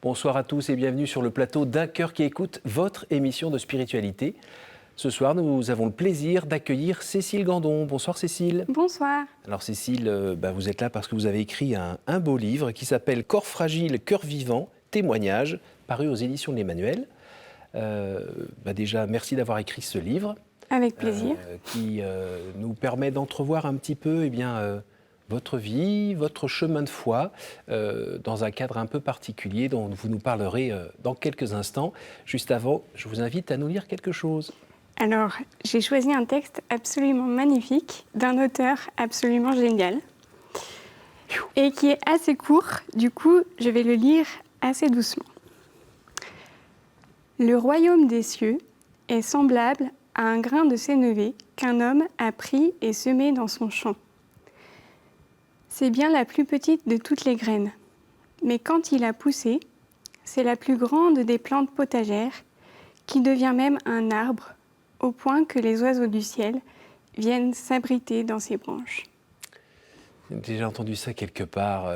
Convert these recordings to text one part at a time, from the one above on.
Bonsoir à tous et bienvenue sur le plateau d'Un cœur qui écoute, votre émission de spiritualité. Ce soir, nous avons le plaisir d'accueillir Cécile Gandon. Bonsoir Cécile. Bonsoir. Alors Cécile, vous êtes là parce que vous avez écrit un beau livre qui s'appelle « Corps fragile, cœur vivant, témoignage », paru aux éditions de l'Emmanuel. Déjà, merci d'avoir écrit ce livre. Avec plaisir. Qui nous permet d'entrevoir un petit peu votre vie, votre chemin de foi, dans un cadre un peu particulier dont vous nous parlerez dans quelques instants. Juste avant, je vous invite à nous lire quelque chose. Alors, j'ai choisi un texte absolument magnifique d'un auteur absolument génial et qui est assez court. Du coup, je vais le lire assez doucement. Le royaume des cieux est semblable à un grain de sénévé qu'un homme a pris et semé dans son champ. C'est bien la plus petite de toutes les graines, mais quand il a poussé, c'est la plus grande des plantes potagères qui devient même un arbre au point que les oiseaux du ciel viennent s'abriter dans ses branches. J'ai déjà entendu ça quelque part,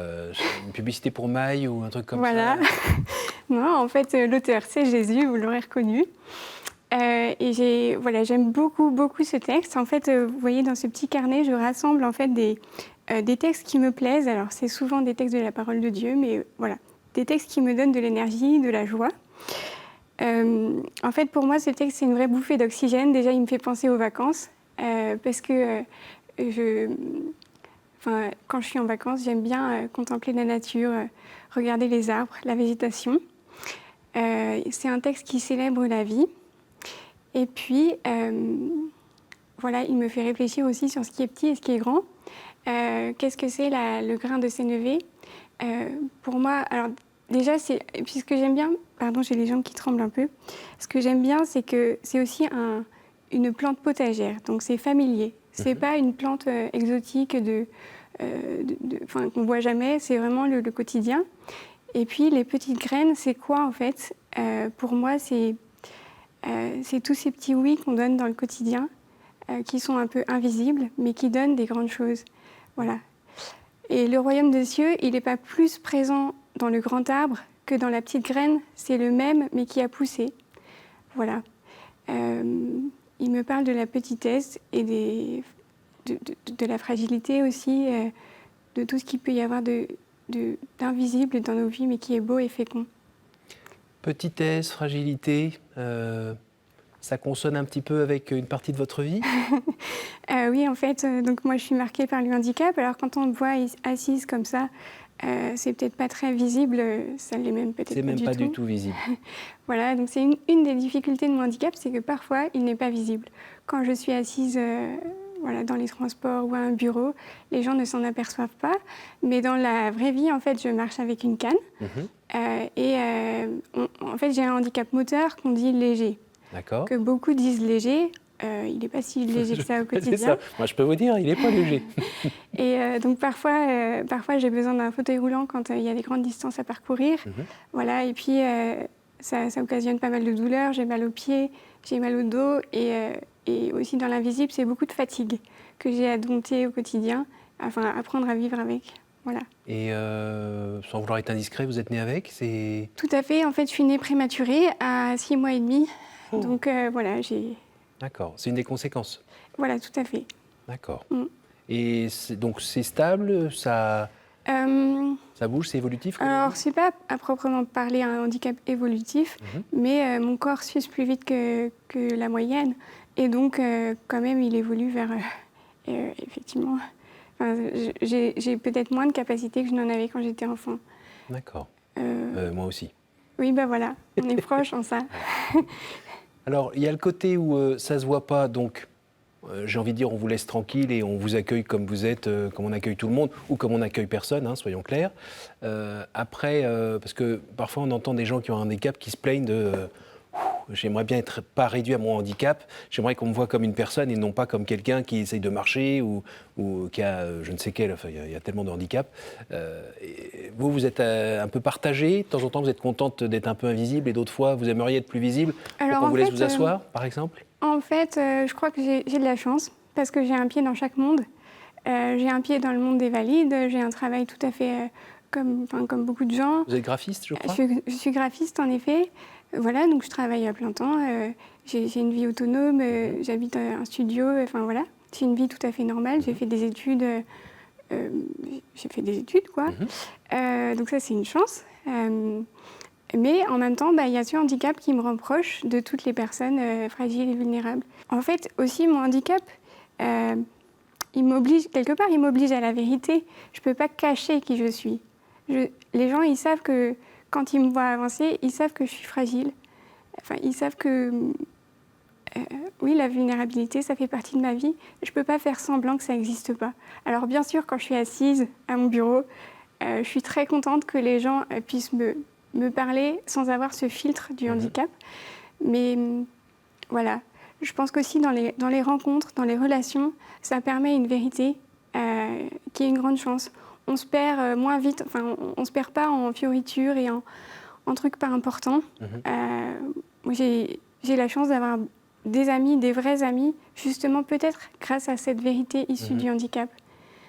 une publicité pour Maï ou un truc comme ça. Non, en fait, l'auteur, c'est Jésus, vous l'aurez reconnu. Et j'aime beaucoup ce texte. En fait, vous voyez, dans ce petit carnet, je rassemble en fait des textes qui me plaisent. Alors, c'est souvent des textes de la parole de Dieu, mais voilà, des textes qui me donnent de l'énergie, de la joie. En fait, pour moi, ce texte, c'est une vraie bouffée d'oxygène. Déjà, il me fait penser aux vacances, parce que quand je suis en vacances, j'aime bien contempler la nature, regarder les arbres, la végétation. C'est un texte qui célèbre la vie. Et puis, il me fait réfléchir aussi sur ce qui est petit et ce qui est grand. Qu'est-ce que c'est le grain de sénévé ? Pour moi, alors déjà, puis ce que j'aime bien, pardon, j'ai les jambes qui tremblent un peu. Ce que j'aime bien, c'est que c'est aussi une plante potagère, donc c'est familier. C'est pas une plante exotique qu'on voit jamais, c'est vraiment le quotidien. Et puis, les petites graines, c'est quoi en fait ? Pour moi, c'est tous ces petits oui qu'on donne dans le quotidien, qui sont un peu invisibles, mais qui donnent des grandes choses. Voilà. Et le royaume des cieux, il n'est pas plus présent dans le grand arbre que dans la petite graine. C'est le même, mais qui a poussé. Voilà. Il me parle de la petitesse et de la fragilité aussi, de tout ce qu'il peut y avoir d'invisible dans nos vies, mais qui est beau et fécond. Petitesse, fragilité, ça consonne un petit peu avec une partie de votre vie ? Oui, en fait, donc moi je suis marquée par le handicap. Alors quand on me voit assise comme ça, c'est peut-être pas très visible, ça l'est même peut-être pas du tout. C'est même pas du tout visible. Voilà, donc c'est une des difficultés de mon handicap, c'est que parfois il n'est pas visible. Quand je suis assise dans les transports ou à un bureau, les gens ne s'en aperçoivent pas. Mais dans la vraie vie, en fait, je marche avec une canne. En fait, j'ai un handicap moteur qu'on dit léger. D'accord. Que beaucoup disent léger. Il n'est pas si léger que ça au quotidien. C'est ça. Moi, je peux vous dire, il n'est pas léger. Et donc, parfois, j'ai besoin d'un fauteuil roulant quand il y a des grandes distances à parcourir. Voilà, et puis, ça occasionne pas mal de douleurs. J'ai mal aux pieds, j'ai mal au dos. Et aussi, dans l'invisible, c'est beaucoup de fatigue que j'ai à dompter au quotidien, apprendre à vivre avec. Voilà. Et sans vouloir être indiscret, vous êtes née avec ? Tout à fait. En fait, je suis née prématurée à 6 mois et demi. Oh. Donc, j'ai... D'accord. C'est une des conséquences ? Voilà, tout à fait. D'accord. Et donc, c'est stable ? Ça bouge, c'est évolutif ? Alors, c'est pas à proprement parler un handicap évolutif, mais mon corps suce plus vite que la moyenne. Et donc, quand même, il évolue vers... effectivement... j'ai peut-être moins de capacités que je n'en avais quand j'étais enfant. D'accord. Moi aussi. Oui, voilà, on est proches en ça. Alors, il y a le côté où ça ne se voit pas, donc j'ai envie de dire on vous laisse tranquille et on vous accueille comme vous êtes, comme on accueille tout le monde, ou comme on n'accueille personne, soyons clairs. Après, parce que parfois on entend des gens qui ont un handicap qui se plaignent de... j'aimerais bien être pas réduit à mon handicap, j'aimerais qu'on me voit comme une personne et non pas comme quelqu'un qui essaye de marcher ou qui a je ne sais quel, il y a tellement de handicaps. Vous êtes un peu partagé, de temps en temps vous êtes contente d'être un peu invisible et d'autres fois vous aimeriez être plus visible pour qu'on vous laisse vous asseoir, par exemple ? En fait, je crois que j'ai de la chance parce que j'ai un pied dans chaque monde. J'ai un pied dans le monde des valides, j'ai un travail tout à fait comme beaucoup de gens. Vous êtes graphiste, je crois? Je suis graphiste, en effet. Voilà, donc je travaille à plein temps. J'ai une vie autonome, j'habite un studio, enfin voilà. C'est une vie tout à fait normale. J'ai fait des études, quoi. Donc ça, c'est une chance. Mais en même temps, il y a ce handicap qui me rapproche de toutes les personnes fragiles et vulnérables. En fait, aussi, mon handicap, il m'oblige à la vérité. Je ne peux pas cacher qui je suis. Les gens, ils savent que quand ils me voient avancer, ils savent que je suis fragile. Enfin, ils savent que, oui, la vulnérabilité, ça fait partie de ma vie. Je ne peux pas faire semblant que ça n'existe pas. Alors bien sûr, quand je suis assise à mon bureau, je suis très contente que les gens puissent me parler sans avoir ce filtre du handicap. Mais voilà, je pense qu'aussi dans les rencontres, dans les relations, ça permet une vérité qui est une grande chance. On se perd moins vite, enfin on se perd pas en fioritures et en trucs pas importants. Moi j'ai la chance d'avoir des amis, des vrais amis, justement peut-être grâce à cette vérité issue du handicap.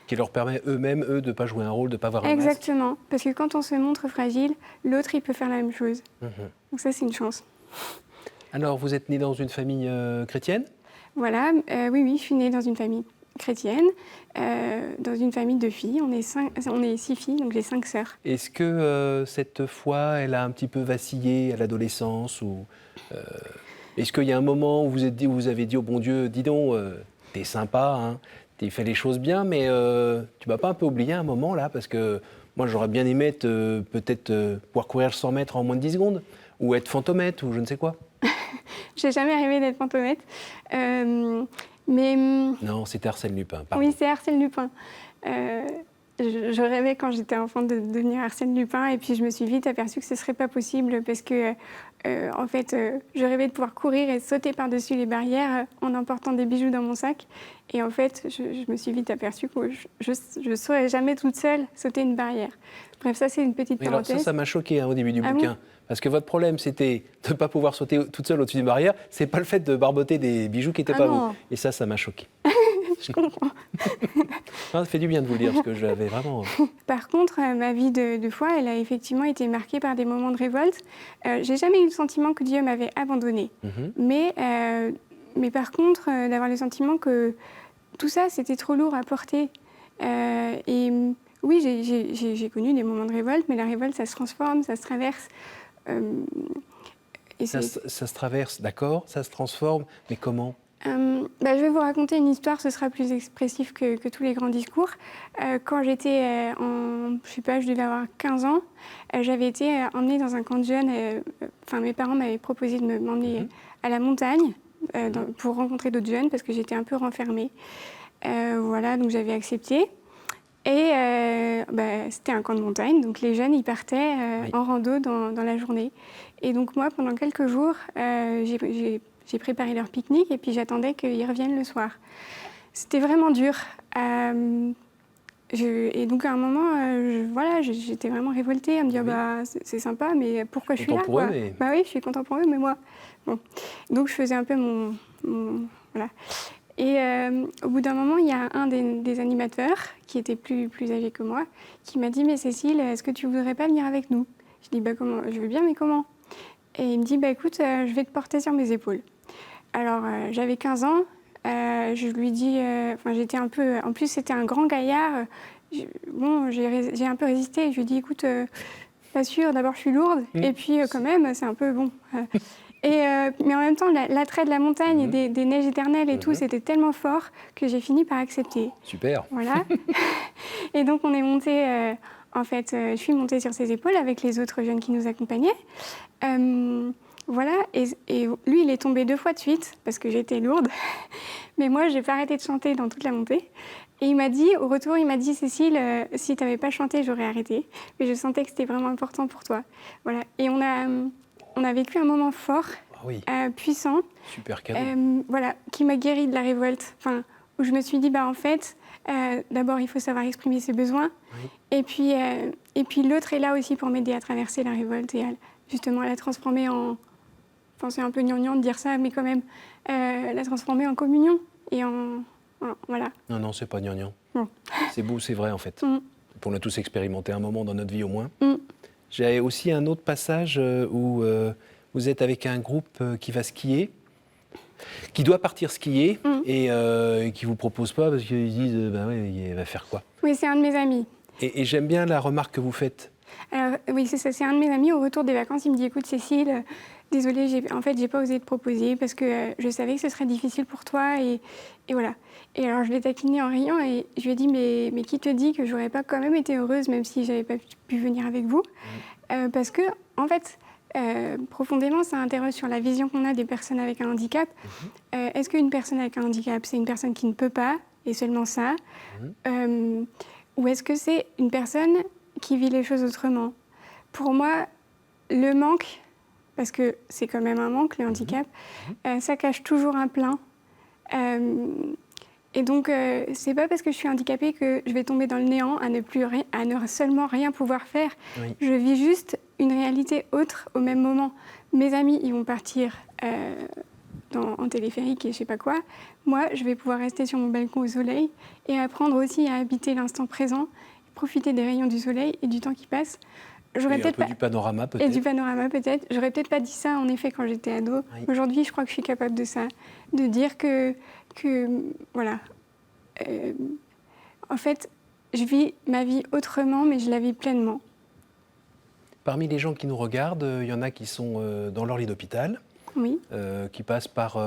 Qui leur permet eux-mêmes, de ne pas jouer un rôle, de ne pas avoir un masque. Exactement, parce que quand on se montre fragile, l'autre, il peut faire la même chose. Donc ça, c'est une chance. Alors, vous êtes née dans une famille chrétienne? Voilà, oui, je suis née dans une famille chrétienne, dans une famille de filles. On est 6 filles, donc j'ai 5 sœurs. Est-ce que cette foi, elle a un petit peu vacillé à l'adolescence ou est-ce qu'il y a un moment où vous avez dit au bon Dieu, dis donc, t'es sympa, hein, tu fais les choses bien, mais tu m'as pas un peu oublié un moment là, parce que moi j'aurais bien aimé être, peut-être pouvoir courir le 100 mètres en moins de 10 secondes, ou être fantomètre, ou je ne sais quoi. J'ai jamais rêvé d'être fantomètre, mais... Non, c'était Arsène Lupin, pardon. Oui, c'est Arsène Lupin. Je rêvais quand j'étais enfant de devenir Arsène Lupin, et puis je me suis vite aperçue que ce serait pas possible, parce que en fait, je rêvais de pouvoir courir et sauter par-dessus les barrières en emportant des bijoux dans mon sac. Et en fait, je me suis vite aperçue que je ne saurais jamais toute seule sauter une barrière. Bref, ça, c'est une petite parenthèse. Alors ça m'a choqué au début du bouquin. Bon, parce que votre problème, c'était de ne pas pouvoir sauter toute seule au-dessus d'une barrière. C'est pas le fait de barboter des bijoux qui n'étaient pas vous. Et ça m'a choqué. Je comprends. Ça fait du bien de vous le dire, parce que j'avais vraiment... Par contre, ma vie de foi, elle a effectivement été marquée par des moments de révolte. J'ai jamais eu le sentiment que Dieu m'avait abandonnée. Mais par contre, d'avoir le sentiment que tout ça, c'était trop lourd à porter. Et oui, j'ai connu des moments de révolte, mais la révolte, ça se transforme, ça se traverse. Ça se traverse, d'accord, ça se transforme, mais comment ? Je vais vous raconter une histoire, ce sera plus expressif que tous les grands discours. Quand j'étais je devais avoir 15 ans, j'avais été emmenée dans un camp de jeunes. Mes parents m'avaient proposé de m'emmener à la montagne pour rencontrer d'autres jeunes parce que j'étais un peu renfermée. Voilà, donc j'avais accepté. Et c'était un camp de montagne, donc les jeunes, ils partaient en rando dans la journée. Et donc moi, pendant quelques jours, j'ai préparé leur pique-nique et puis j'attendais qu'ils reviennent le soir. C'était vraiment dur. Et donc à un moment, j'étais vraiment révoltée à me dire c'est sympa, mais pourquoi je suis là quoi. Oui, je suis contente pour eux, mais moi. Bon. Donc je faisais un peu mon voilà. Et au bout d'un moment, il y a un des animateurs qui était plus âgé que moi qui m'a dit « Mais Cécile, est-ce que tu voudrais pas venir avec nous ?» Je dis « Comment ? Je veux bien, mais comment ?» Et il me dit « Écoute, je vais te porter sur mes épaules. » Alors, j'avais 15 ans, je lui dis... j'étais un peu... En plus, c'était un grand gaillard. J'ai un peu résisté. Je lui dis « Écoute, pas sûr, d'abord, je suis lourde. Et puis, quand même, c'est un peu bon. » mais en même temps, l'attrait de la montagne et des neiges éternelles et tout, c'était tellement fort que j'ai fini par accepter. Super. Voilà. Et donc, on est monté... je suis montée sur ses épaules avec les autres jeunes qui nous accompagnaient. Voilà. Et lui, il est tombé 2 fois de suite parce que j'étais lourde. Mais moi, j'ai pas arrêté de chanter dans toute la montée. Et il m'a dit, au retour, Cécile, si tu n'avais pas chanté, j'aurais arrêté. Mais je sentais que c'était vraiment important pour toi. Voilà. Et on a vécu un moment fort, puissant, super cadeau. voilà, qui m'a guérie de la révolte. Où je me suis dit, d'abord, il faut savoir exprimer ses besoins. Et puis l'autre est là aussi pour m'aider à traverser la révolte et justement à la transformer en... c'est un peu gnangnan de dire ça, mais quand même, la transformer en communion et en... Voilà. Non, c'est pas gnangnan. Bon. C'est beau, c'est vrai en fait. On l'a tous expérimenté un moment dans notre vie au moins. Mm. J'ai aussi un autre passage où vous êtes avec un groupe qui va skier, qui doit partir skier et qui ne vous propose pas parce qu'ils disent bah ouais, il va faire quoi? Oui, c'est un de mes amis. Et j'aime bien la remarque que vous faites. Alors, oui, c'est ça. C'est un de mes amis. Au retour des vacances, il me dit écoute, Cécile, désolée, j'ai pas osé te proposer parce que je savais que ce serait difficile pour toi. Et voilà. Et alors, je l'ai taquiné en riant et je lui ai dit mais qui te dit que j'aurais pas quand même été heureuse même si j'avais pas pu venir avec vous parce que, en fait, profondément, ça interroge sur la vision qu'on a des personnes avec un handicap. Est-ce qu'une personne avec un handicap, c'est une personne qui ne peut pas et seulement ça ou est-ce que c'est une personne qui vit les choses autrement? Pour moi, le manque, parce que c'est quand même un manque, le handicap, ça cache toujours un plein. Et donc, c'est pas parce que je suis handicapée que je vais tomber dans le néant à ne seulement rien pouvoir faire. Oui. Je vis juste une réalité autre au même moment. Mes amis, ils vont partir en téléphérique et je sais pas quoi. Moi, je vais pouvoir rester sur mon balcon au soleil et apprendre aussi à habiter l'instant présent, profiter des rayons du soleil et du temps qui passe. J'aurais Et un peu du panorama peut-être. Et du panorama peut-être. J'aurais peut-être pas dit ça en effet quand j'étais ado. Oui. Aujourd'hui, je crois que je suis capable de ça, de dire que voilà. En fait, je vis ma vie autrement, mais je la vis pleinement. Parmi les gens qui nous regardent, il y en a qui sont dans leur lit d'hôpital, Oui. qui passent par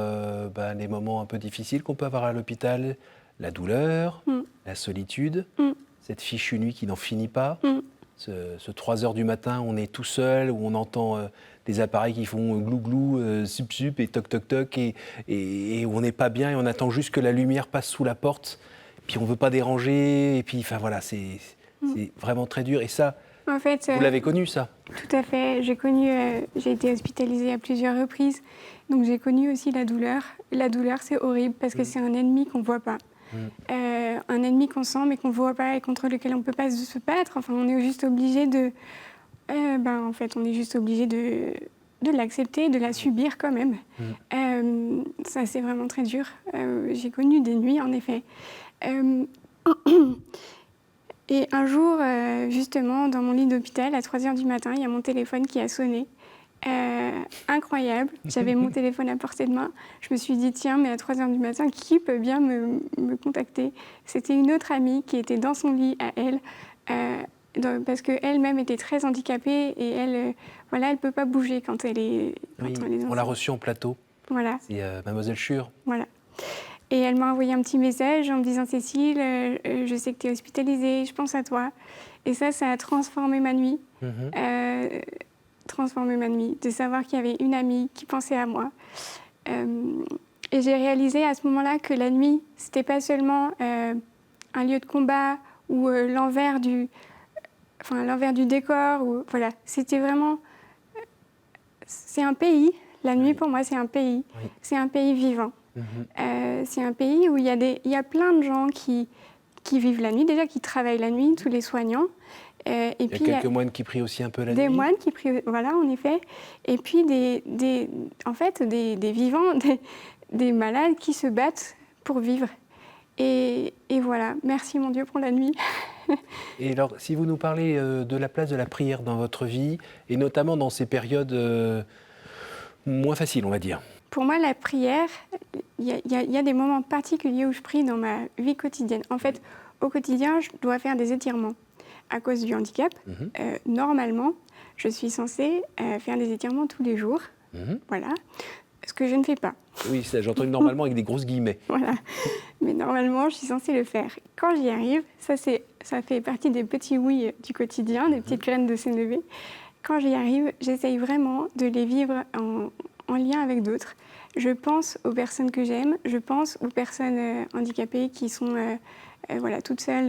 les moments un peu difficiles qu'on peut avoir à l'hôpital, la douleur, la solitude, cette fichue nuit qui n'en finit pas, ce 3 heures du matin, on est tout seul, où on entend des appareils qui font glou-glou, sup-sup et toc-toc-toc, et où on n'est pas bien, et on attend juste que la lumière passe sous la porte, puis on ne veut pas déranger, et puis enfin voilà, c'est vraiment très dur, et ça, En fait, vous l'avez connu ça? Tout à fait. J'ai été hospitalisée à plusieurs reprises, donc j'ai connu aussi la douleur. La douleur, c'est horrible parce que c'est un ennemi qu'on ne voit pas. Un ennemi qu'on sent mais qu'on ne voit pas et contre lequel on ne peut pas se battre. Enfin, on est juste obligé de... en fait, on est juste obligé de l'accepter, de la subir quand même. Ça, c'est vraiment très dur. J'ai connu des nuits, en effet. Et un jour, justement, dans mon lit d'hôpital, à 3 heures du matin, il y a mon téléphone qui a sonné. Incroyable. J'avais mon téléphone à portée de main. Je me suis dit, tiens, mais à 3 heures du matin, qui peut bien me contacter? C'était une autre amie qui était dans son lit à elle, parce qu'elle-même était très handicapée et elle ne peut pas bouger quand elle est... On l'a reçue en plateau. Voilà. C'est Mademoiselle Schur. Voilà. Et elle m'a envoyé un petit message en me disant « Cécile, je sais que tu es hospitalisée, je pense à toi ». Et ça a transformé ma nuit. Transformé ma nuit, de savoir qu'il y avait une amie qui pensait à moi. Et j'ai réalisé à ce moment-là que la nuit, c'était pas seulement un lieu de combat ou l'envers du décor. Voilà, c'était vraiment... C'est un pays. La nuit, pour moi, c'est un pays. Oui. C'est un pays vivant. C'est un pays où il y a plein de gens qui vivent la nuit, déjà qui travaillent la nuit, tous les soignants. Et il y a quelques moines qui prient aussi un peu la nuit. Des moines qui prient, voilà, en effet. Et puis des vivants, des malades qui se battent pour vivre. Et voilà, merci mon Dieu pour la nuit. Et alors, si vous nous parlez de la place de la prière dans votre vie, et notamment dans ces périodes moins faciles, on va dire. Pour moi, la prière, il y a des moments particuliers où je prie dans ma vie quotidienne. En fait, au quotidien, je dois faire des étirements à cause du handicap. Normalement, je suis censée faire des étirements tous les jours. Voilà. Ce que je ne fais pas. Oui, j'entends normalement avec des grosses guillemets. Voilà. Mais normalement, je suis censée le faire. Quand j'y arrive, ça fait partie des petits oui du quotidien, des petites graines de s'élever. Quand j'y arrive, j'essaye vraiment de les vivre en lien avec d'autres. Je pense aux personnes que j'aime, je pense aux personnes handicapées qui sont toutes seules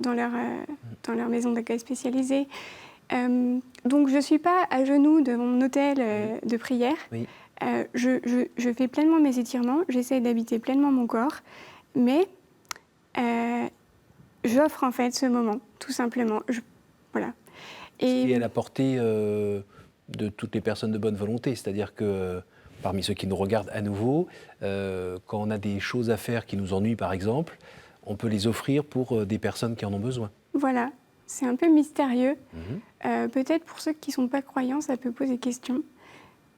dans leur maison d'accueil spécialisée. Donc je ne suis pas à genoux de mon autel de prière. Oui. Je fais pleinement mes étirements, j'essaie d'habiter pleinement mon corps, mais j'offre en fait ce moment, tout simplement. Voilà. Et ce qui est à la portée de toutes les personnes de bonne volonté, c'est-à-dire que parmi ceux qui nous regardent à nouveau, quand on a des choses à faire qui nous ennuient par exemple, on peut les offrir pour des personnes qui en ont besoin. Voilà, c'est un peu mystérieux. Peut-être pour ceux qui ne sont pas croyants, ça peut poser question.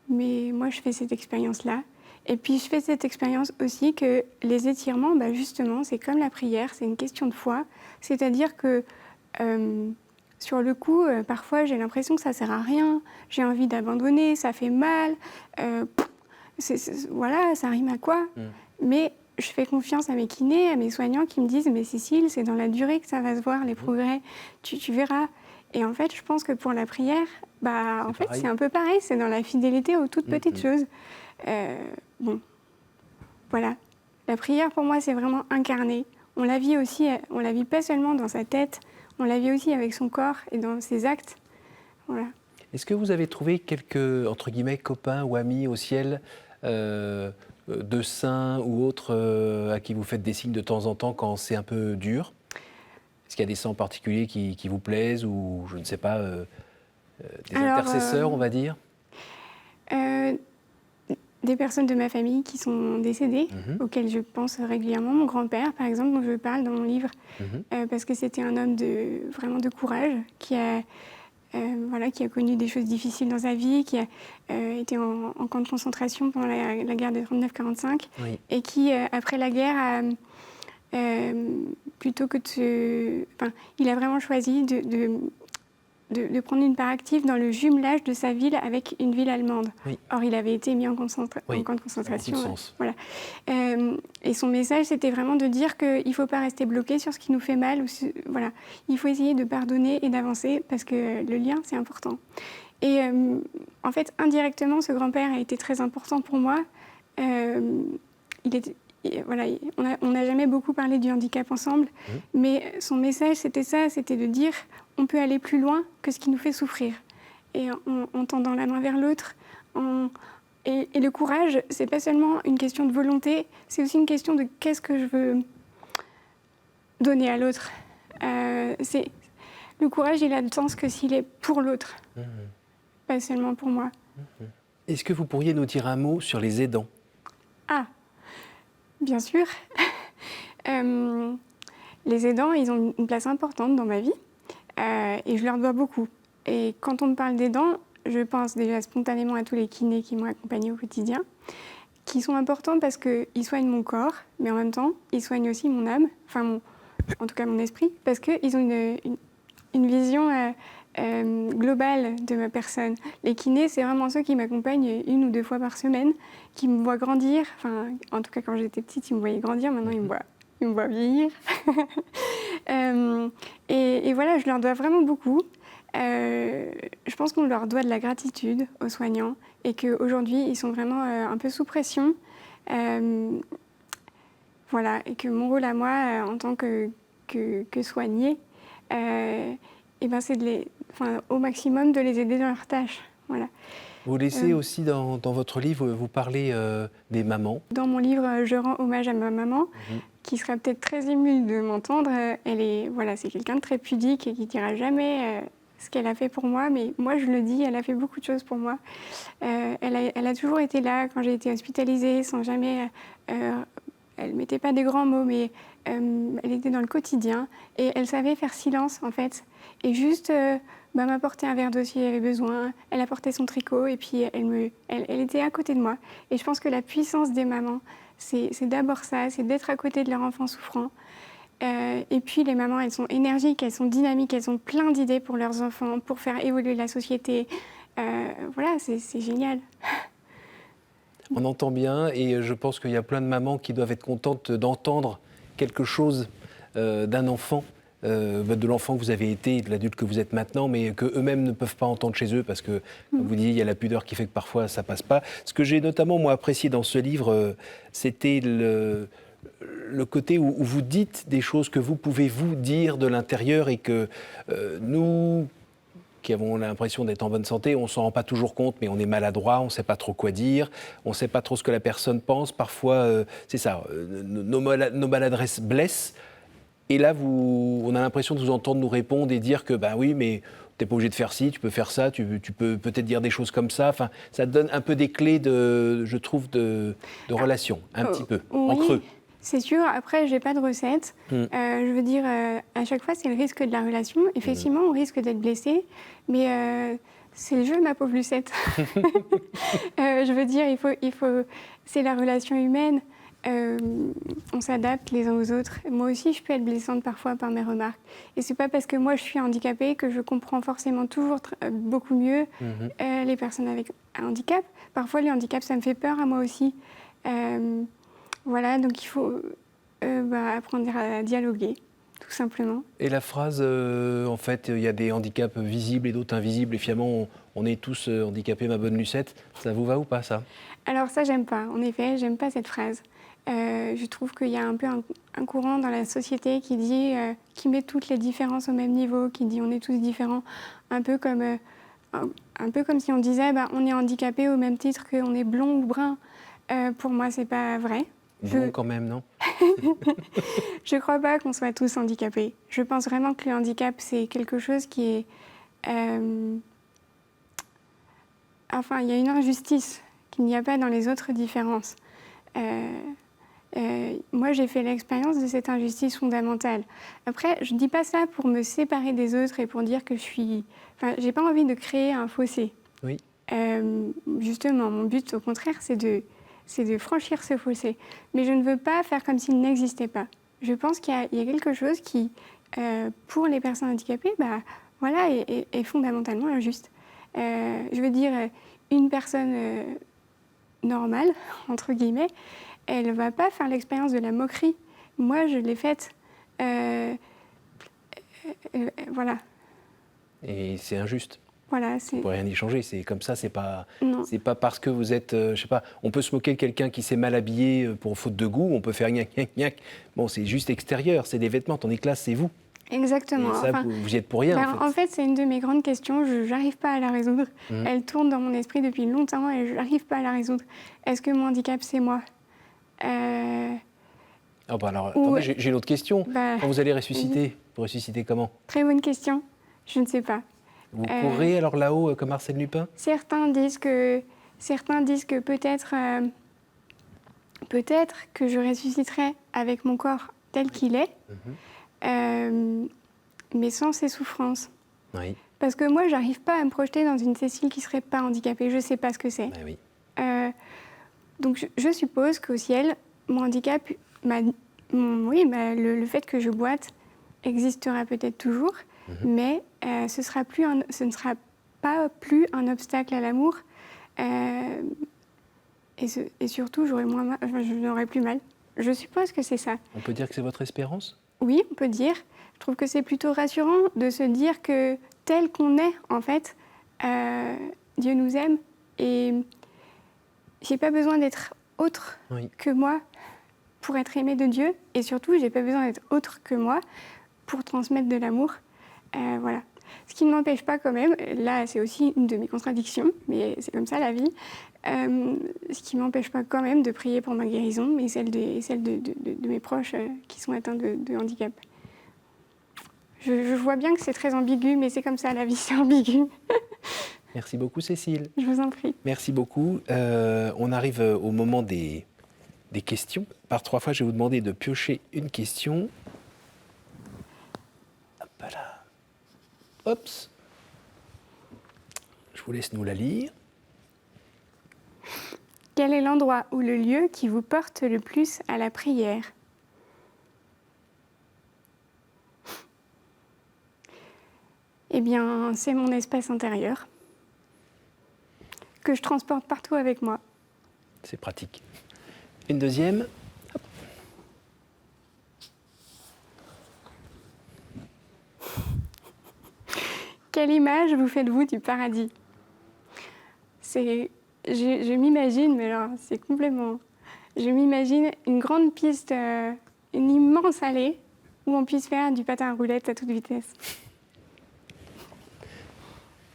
Mais moi, je fais cette expérience-là. Et puis, je fais cette expérience aussi que les étirements, justement, c'est comme la prière, c'est une question de foi. C'est-à-dire que sur le coup, parfois, j'ai l'impression que ça ne sert à rien. J'ai envie d'abandonner, ça fait mal. Voilà, ça rime à quoi? Mais je fais confiance à mes kinés, à mes soignants qui me disent « Mais Cécile, c'est dans la durée que ça va se voir, les progrès. Tu verras. » Et en fait, je pense que pour la prière, en fait, c'est un peu pareil. C'est dans la fidélité aux toutes petites choses. Bon, voilà. La prière, pour moi, c'est vraiment incarné. On la vit aussi, on la vit pas seulement dans sa tête, on la vit aussi avec son corps et dans ses actes. Voilà. Est-ce que vous avez trouvé quelques, entre guillemets, copains ou amis au ciel, de saints ou autres, à qui vous faites des signes de temps en temps quand c'est un peu dur? Est-ce qu'il y a des saints en particulier qui vous plaisent ou, je ne sais pas, des intercesseurs, on va dire? Des personnes de ma famille qui sont décédées, auxquelles je pense régulièrement. Mon grand-père, par exemple, dont je parle dans mon livre, parce que c'était un homme vraiment de courage, qui a connu des choses difficiles dans sa vie, qui a été en camp de concentration pendant la guerre de 39-45, et qui, après la guerre, plutôt que il a vraiment choisi de prendre une part active dans le jumelage de sa ville avec une ville allemande. Or, il avait été mis en camp de concentration. Voilà. Et son message, c'était vraiment de dire qu'il ne faut pas rester bloqué sur ce qui nous fait mal. Voilà. Il faut essayer de pardonner et d'avancer parce que le lien, c'est important. Et en fait, indirectement, ce grand-père a été très important pour moi. On n'a jamais beaucoup parlé du handicap ensemble, mais son message, c'était ça, c'était de dire on peut aller plus loin que ce qui nous fait souffrir. Et en tendant la main vers l'autre. Et le courage, c'est pas seulement une question de volonté, c'est aussi une question de qu'est-ce que je veux donner à l'autre. Le courage, il a de sens que s'il est pour l'autre, pas seulement pour moi. Est-ce que vous pourriez nous dire un mot sur les aidants? Ah, bien sûr. Les aidants, ils ont une place importante dans ma vie et je leur dois beaucoup. Et quand on me parle d'aidants, je pense déjà spontanément à tous les kinés qui m'ont accompagnée au quotidien, qui sont importants parce qu'ils soignent mon corps, mais en même temps, ils soignent aussi mon âme, en tout cas mon esprit, parce qu'ils ont une vision globale de ma personne. Les kinés, c'est vraiment ceux qui m'accompagnent 1 ou 2 fois par semaine, qui me voient grandir. En tout cas, quand j'étais petite, ils me voyaient grandir. Maintenant, ils me voient vieillir. Et voilà, je leur dois vraiment beaucoup. Je pense qu'on leur doit de la gratitude aux soignants et qu'aujourd'hui, ils sont vraiment un peu sous pression. Voilà, et que mon rôle à moi, en tant que soignée, c'est au maximum de les aider dans leurs tâches. Voilà. Vous laissez aussi dans votre livre, vous parlez des mamans. Dans mon livre, je rends hommage à ma maman, qui sera peut-être très émue de m'entendre. C'est quelqu'un de très pudique et qui ne dira jamais ce qu'elle a fait pour moi, mais moi je le dis, elle a fait beaucoup de choses pour moi. Elle a toujours été là quand j'ai été hospitalisée, sans jamais... elle ne mettait pas des grands mots, mais elle était dans le quotidien et elle savait faire silence en fait. Et juste m'apporter un verre d'eau si j'avais besoin, elle apportait son tricot et puis elle était à côté de moi. Et je pense que la puissance des mamans, c'est d'abord ça, c'est d'être à côté de leur enfant souffrant. Et puis les mamans, elles sont énergiques, elles sont dynamiques, elles ont plein d'idées pour leurs enfants, pour faire évoluer la société. C'est génial. On entend bien et je pense qu'il y a plein de mamans qui doivent être contentes d'entendre quelque chose d'un enfant, de l'enfant que vous avez été et de l'adulte que vous êtes maintenant, mais qu'eux-mêmes ne peuvent pas entendre chez eux parce que, comme vous disiez, il y a la pudeur qui fait que parfois ça passe pas. Ce que j'ai notamment, moi, apprécié dans ce livre, c'était le côté où vous dites des choses que vous pouvez vous dire de l'intérieur et que nous... qui avons l'impression d'être en bonne santé, on ne s'en rend pas toujours compte, mais on est maladroit, on ne sait pas trop quoi dire, on ne sait pas trop ce que la personne pense. Parfois, c'est ça, nos maladresses blessent. Et là, on a l'impression de vous entendre nous répondre et dire que, oui, mais tu n'es pas obligé de faire ci, tu peux faire ça, tu peux peut-être dire des choses comme ça. Enfin, ça donne un peu des clés, je trouve, de relation, un petit peu, en creux. C'est sûr, après, j'ai pas de recette. Je veux dire, à chaque fois, c'est le risque de la relation. Effectivement, on risque d'être blessé, mais c'est le jeu, ma pauvre Lucette. Je veux dire, c'est la relation humaine. On s'adapte les uns aux autres. Moi aussi, je peux être blessante parfois par mes remarques. Et c'est pas parce que moi, je suis handicapée que je comprends forcément toujours beaucoup mieux les personnes avec un handicap. Parfois, les handicaps, ça me fait peur à moi aussi. Voilà, donc il faut apprendre à dialoguer, tout simplement. Et la phrase, en fait, il y a des handicaps visibles et d'autres invisibles, et finalement, on est tous handicapés, ma bonne Lucette, ça vous va ou pas, ça? Alors ça, j'aime pas. En effet, j'aime pas cette phrase. Je trouve qu'il y a un peu un courant dans la société qui dit, qui met toutes les différences au même niveau, qui dit on est tous différents, un peu comme si on disait on est handicapé au même titre qu'on est blond ou brun. Pour moi, c'est pas vrai. Bon, quand même, non? Je crois pas qu'on soit tous handicapés. Je pense vraiment que le handicap, c'est quelque chose qui est... Enfin, il y a une injustice qu'il n'y a pas dans les autres différences. Moi, j'ai fait l'expérience de cette injustice fondamentale. Après, je ne dis pas ça pour me séparer des autres et pour dire que je suis... Enfin, j'ai pas envie de créer un fossé. Oui. Justement, mon but, au contraire, c'est de franchir ce fossé. Mais je ne veux pas faire comme s'il n'existait pas. Je pense qu'il y a quelque chose qui, pour les personnes handicapées, voilà, est fondamentalement injuste. Je veux dire, une personne normale, entre guillemets, elle ne va pas faire l'expérience de la moquerie. Moi, je l'ai faite. Voilà. Et c'est injuste. Voilà, On ne peut rien y changer, c'est comme ça, c'est pas parce que vous êtes, je sais pas, on peut se moquer de quelqu'un qui s'est mal habillé pour faute de goût, on peut faire gnac, gnac, gnac. Bon, c'est juste extérieur, c'est des vêtements, tandis que là, c'est vous. Exactement. Et ça, vous y êtes pour rien, en fait, c'est une de mes grandes questions, je n'arrive pas à la résoudre. Elle tourne dans mon esprit depuis longtemps et je n'arrive pas à la résoudre. Est-ce que mon handicap, c'est moi? Alors, attendez, j'ai une autre question. Quand vous allez ressusciter, vous ressuscitez comment? Très bonne question, je ne sais pas. Vous courrez alors là-haut comme Arsène Lupin? Certains disent que peut-être que je ressusciterai avec mon corps tel qu'il est, mais sans ces souffrances. Oui. Parce que moi, j'arrive pas à me projeter dans une Cécile qui serait pas handicapée. Je sais pas ce que c'est. Oui. Donc je suppose qu'au ciel, mon handicap, le fait que je boite existera peut-être toujours, mais ce ne sera pas plus un obstacle à l'amour. Et surtout, je n'aurai plus mal. Je suppose que c'est ça. On peut dire que c'est votre espérance? Oui, on peut dire. Je trouve que c'est plutôt rassurant de se dire que tel qu'on est, en fait, Dieu nous aime. Et j'ai pas besoin d'être autre que moi pour être aimée de Dieu. Et surtout, j'ai pas besoin d'être autre que moi pour transmettre de l'amour. Voilà. Ce qui ne m'empêche pas quand même, là c'est aussi une de mes contradictions, mais c'est comme ça la vie, ce qui ne m'empêche pas quand même de prier pour ma guérison, mais celle de mes proches qui sont atteints de handicap. Je vois bien que c'est très ambigu, mais c'est comme ça, la vie c'est ambigu. Merci beaucoup Cécile. Je vous en prie. Merci beaucoup. On arrive au moment des questions. Par 3 fois, je vais vous demander de piocher une question. Hop là. Hops. Je vous laisse nous la lire. Quel est l'endroit ou le lieu qui vous porte le plus à la prière? Eh bien, c'est mon espace intérieur que je transporte partout avec moi. C'est pratique. Une deuxième. Hop. Quelle image vous faites-vous du paradis? Je m'imagine, mais alors c'est complètement... Je m'imagine une grande piste, une immense allée où on puisse faire du patin à roulettes à toute vitesse.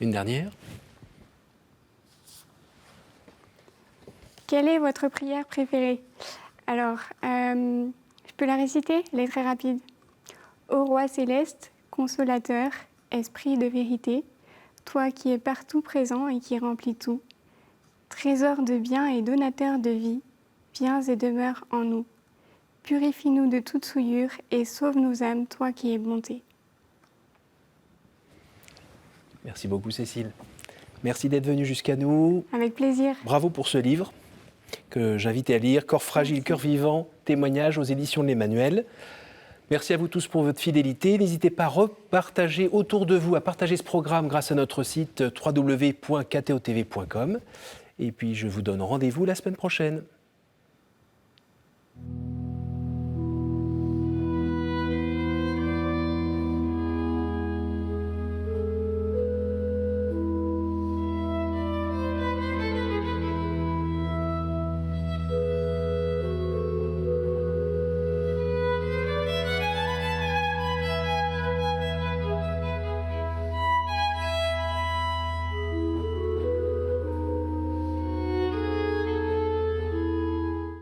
Une dernière. Quelle est votre prière préférée? Alors, je peux la réciter? Elle est très rapide. Ô roi céleste, consolateur, esprit de vérité, toi qui es partout présent et qui remplis tout, trésor de biens et donateur de vie, viens et demeure en nous. Purifie-nous de toute souillure et sauve nos âmes, toi qui es bonté. Merci beaucoup Cécile. Merci d'être venue jusqu'à nous. Avec plaisir. Bravo pour ce livre que j'invite à lire, Corps fragile, Merci. cœur vivant, témoignage aux éditions de l'Emmanuel. Merci à vous tous pour votre fidélité. N'hésitez pas à repartager autour de vous, à partager ce programme grâce à notre site www.ktotv.com. Et puis je vous donne rendez-vous la semaine prochaine.